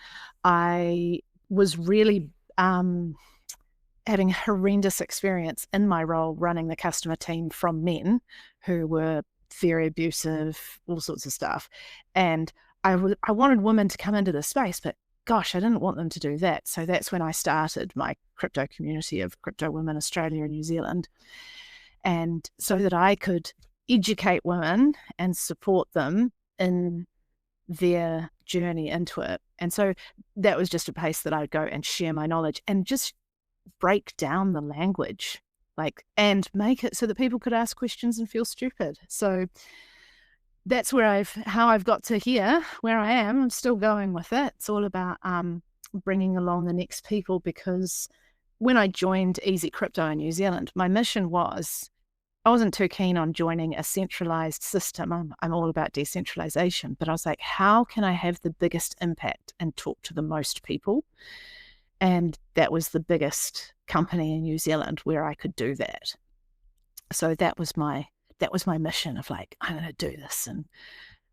I was really having a horrendous experience in my role running the customer team from men who were very abusive, all sorts of stuff. And I wanted women to come into the space, but gosh, I didn't want them to do that. So that's when I started my crypto community of Crypto Women Australia and New Zealand. And so that I could educate women and support them in their journey into it. And so that was just a place that I'd go and share my knowledge and just break down the language, like, and make it so that people could ask questions and feel stupid. So that's how I've got to here, where I am. I'm still going with it. It's all about bringing along the next people, because when I joined Easy Crypto in New Zealand, my mission was, I wasn't too keen on joining a centralized system. I'm all about decentralization, but I was like, how can I have the biggest impact and talk to the most people? And that was the biggest company in New Zealand where I could do that. So that was my mission of like, I'm going to do this. And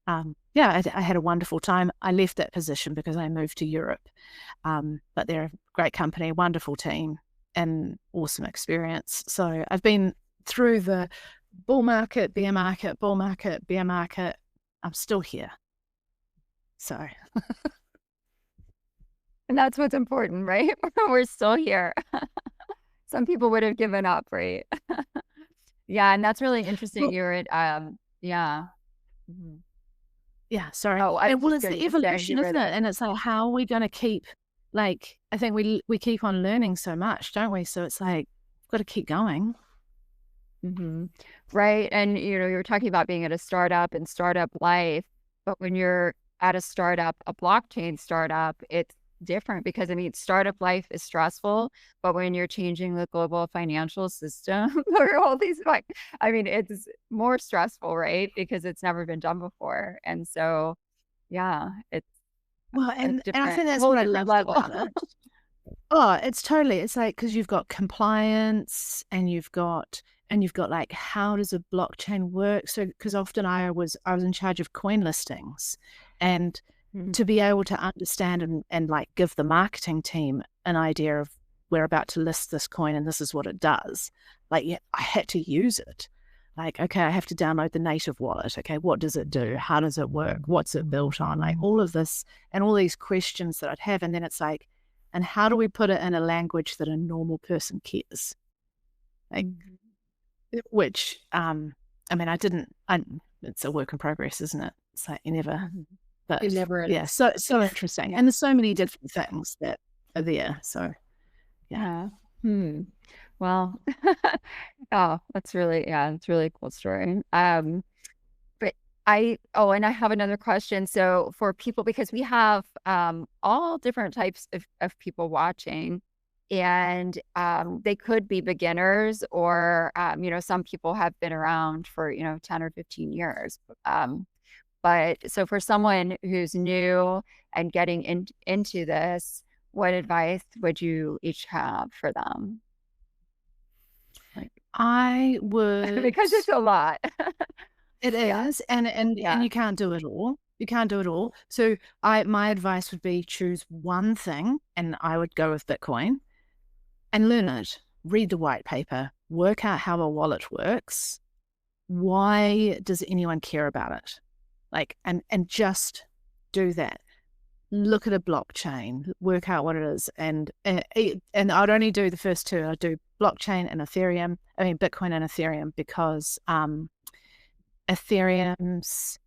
I had a wonderful time. I left that position because I moved to Europe. But they're a great company, wonderful team, and awesome experience. So I've been through the bull market, bear market, bull market, bear market. I'm still here. So. And that's what's important, right? We're still here. some people would have given up, right? Yeah, and that's really interesting. Well, You're at yeah. Mhm. yeah, sorry. Oh, I was And well, just it's going the to say evolution, you were isn't it? the And it's like, how are we going to keep, like, I think we keep on learning so much, don't we? So it's like, we've got to keep going. hmm right. And you're talking about being at a startup and startup life, but when you're at a startup, a blockchain startup, it's different because I mean, startup life is stressful, but when you're changing the global financial system or all these like, I mean, it's more stressful, right? Because it's never been done before. And so, yeah, it's Well, a and I different, think a that's whole what I different loved level. about it. Oh, it's totally. It's like because you've got compliance and you've got like how does a blockchain work? So because often I was in charge of coin listings, and Mhm. to be able to understand and like give the marketing team an idea of we're about to list this coin and this is what it does. Like yeah, I had to use it. Like okay, I have to download the native wallet. Okay, what does it do? How does it work? What's it built on? Like all of this and all these questions that I'd have, and then it's like and how do we put it in a language that a normal person cares? Like, which, I mean, it's a work in progress, isn't it? It's like you never, Mhm. It but never yeah, ends. so interesting. And there's so many different things that are there. So, yeah. Yeah. Hmm. Well, oh, that's really a cool story. But and I have another question. So for people, because we have all different types of people watching, and they could be beginners or some people have been around for 10 or 15 years. But so for someone who's new and getting into this, what advice would you each have for them? Like, I would, because it's a lot. it Yeah. is, and Yeah. you can't do it all. You can't do it all. So my advice would be choose one thing, and I would go with Bitcoin and learn it. Read the white paper, work out how a wallet works. Why does anyone care about it? Like, and just do that. Look at a blockchain, work out what it is, and I'd only do the first two. I'd do blockchain and Ethereum. I mean Bitcoin and Ethereum because Ethereum's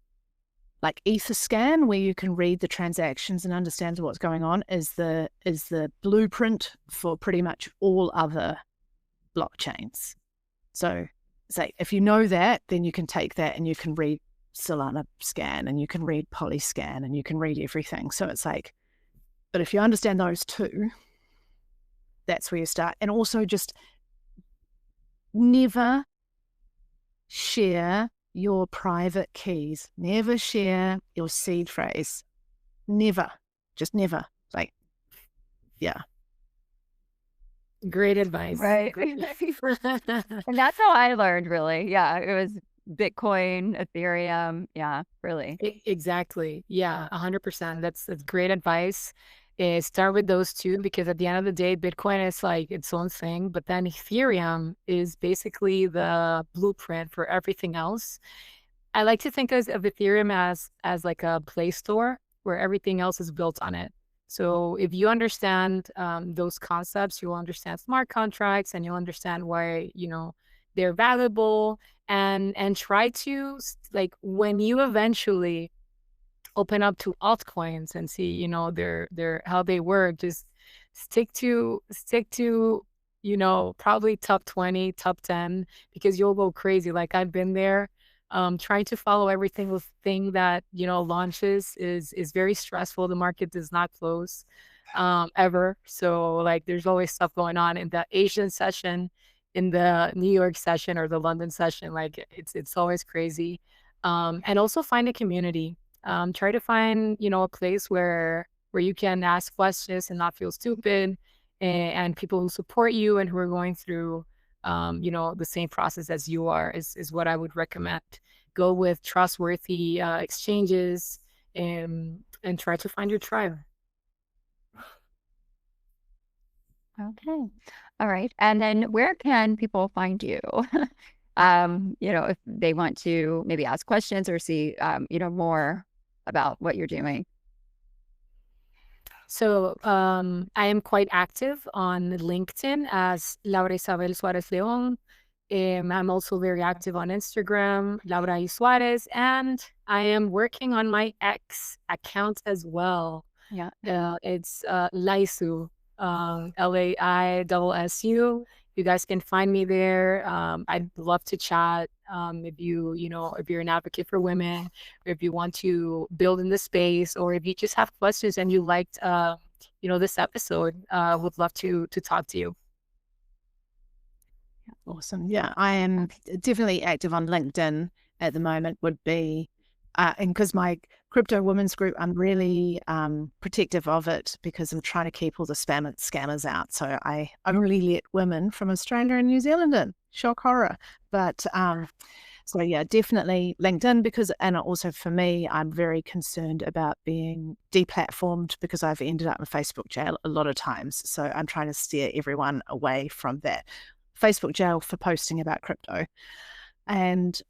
like Etherscan, where you can read the transactions and understand what's going on, is the blueprint for pretty much all other blockchains. So it's like if you know that, then you can take that and you can read Solana scan and you can read Polyscan and you can read everything. So it's like, but if you understand those two, that's where you start. And also just never share your private keys. Never share your seed phrase. Never. Just never. Like, yeah. Great advice. Right. And that's how I learned, really. Yeah, it was Bitcoin, Ethereum. Yeah, really. Exactly. Yeah, 100%. That's great advice. Start with those two because at the end of the day, Bitcoin is like its own thing, but then Ethereum is basically the blueprint for everything else. I like to think of Ethereum as like a play store where everything else is built on it. So if you understand those concepts, you'll understand smart contracts and you'll understand why they're valuable and try to like when you eventually open up to altcoins and see their how they work, just stick to probably top 20, top 10 because you'll go crazy. Like I've been there. Trying to follow every single thing that launches is very stressful. The market does not close ever, so like there's always stuff going on in the Asian session, in the New York session or the London session. Like it's always crazy. And also find a community. Try to find a place where you can ask questions and not feel stupid, and people who support you and who are going through the same process as you are is what I would recommend. Go with trustworthy exchanges and try to find your tribe. Okay. All right. And then where can people find you? If they want to maybe ask questions or see, more about what you're doing. So I am quite active on LinkedIn as Laura Isabel Suárez León. I'm also very active on Instagram, Laura y Suárez, and I am working on my X account as well. Yeah. It's Laisu, LAISSU. You guys can find me there. I'd love to chat. If if you're an advocate for women, or if you want to build in the space, or if you just have questions and you liked, this episode, would love to talk to you. Awesome. Yeah, I am definitely active on LinkedIn at the moment, would be, and because my crypto women's group, I'm really protective of it because I'm trying to keep all the scammers out. So I only let women from Australia and New Zealand in. Shock horror. But so yeah, definitely LinkedIn and also for me, I'm very concerned about being deplatformed because I've ended up in Facebook jail a lot of times. So I'm trying to steer everyone away from that. Facebook jail for posting about crypto. And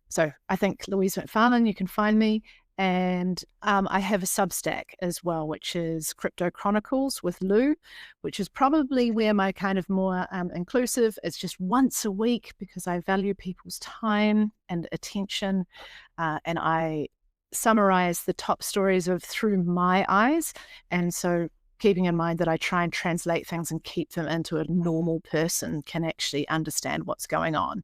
so I think Louise Macfarlane, you can find me. And I have a Substack as well, which is Crypto Chronicles with Lou, which is probably where my kind of more inclusive. It's just once a week because I value people's time and attention. And I summarize the top stories through my eyes. And so keeping in mind that I try and translate things and keep them into a normal person can actually understand what's going on.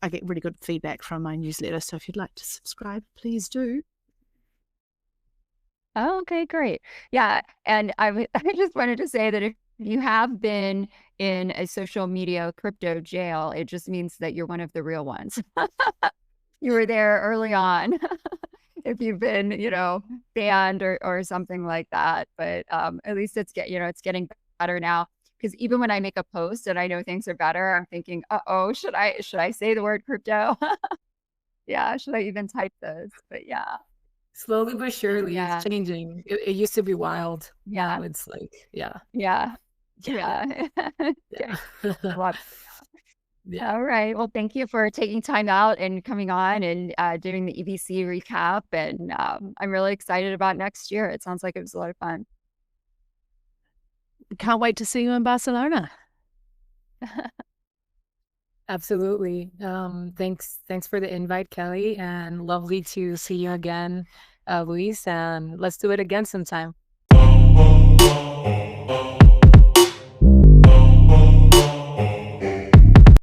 I get really good feedback from my newsletter. So if you'd like to subscribe, please do. Oh, okay, great. Yeah. And I just wanted to say that if you have been in a social media crypto jail, it just means that you're one of the real ones. You were there early on. If you've been, banned or something like that. But at least it's getting better now. Because even when I make a post and I know things are better, I'm thinking, uh-oh, should I say the word crypto? Yeah, should I even type this? But yeah. Slowly but surely, Yeah. it's changing. It used to be wild. Yeah. Now it's like, yeah. Yeah. Yeah. Yeah. Yeah. Love. Yeah. All right. Well, thank you for taking time out and coming on and doing the EBC recap. And I'm really excited about next year. It sounds like it was a lot of fun. Can't wait to see you in Barcelona. Absolutely. Thanks for the invite, Kelly, and lovely to see you again, Louise, and let's do it again sometime.